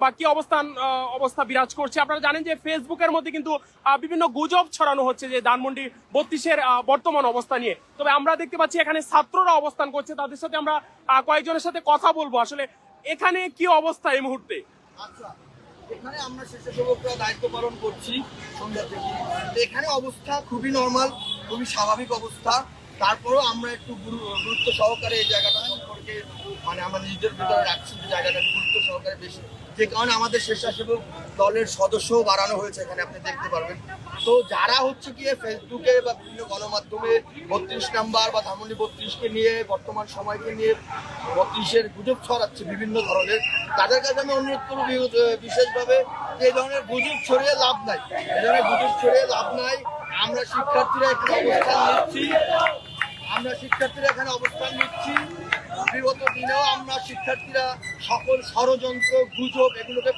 বা কি অবস্থা বিরাজ করছে? আপনারা জানেন যে ফেসবুকের মধ্যে কিন্তু বিভিন্ন গুজব ছড়ানো হচ্ছে যে ধানমন্ডি 32-এর বর্তমান অবস্থা নিয়ে। তবে আমরা দেখতে পাচ্ছি এখানে ছাত্ররা অবস্থান করছে, তাদের সাথে আমরা কয়েকজনের সাথে কথা বলবো আসলে এখানে কি অবস্থা এই মুহূর্তে। আচ্ছা, এখানে আমরা স্বেচ্ছাসেবকরা দায়িত্ব পালন করছি সন্ধ্যা থেকে। এখানে অবস্থা খুবই নর্মাল, খুবই স্বাভাবিক অবস্থা। তারপরেও আমরা একটু গুরুত্ব সহকারে এই জায়গাটা সম্পর্কে মানে আমরা নিজেদের ভিতরে রাখছি যে জায়গাটাকে গুরুত্ব সহকারে বেশি, যে কারণে আমাদের স্বেচ্ছাসেবক দলের সদস্যও বাড়ানো হয়েছে এখানে, আপনি দেখতে পারবেন। তো যারা হচ্ছে গিয়ে ফেসবুকে বা বিভিন্ন গণমাধ্যমে 32 নাম্বার বা ধানমন্ডি 32-কে নিয়ে বর্তমান সময়কে নিয়ে 32-এর গুজব ছড়াচ্ছে বিভিন্ন ধরনের, তাদের কাছে আমি অনুরোধ করব বিশেষভাবে যে এই ধরনের গুজব ছড়িয়ে লাভ নাই, এই ধরনের গুজব ছড়িয়ে লাভ নাই। আমরা শিক্ষার্থীরা এখানে অবস্থান নিচ্ছি। বিগত দিনেও আমরা শিক্ষার্থীরা সকল ষড়যন্ত্র, গুজব এগুলোকে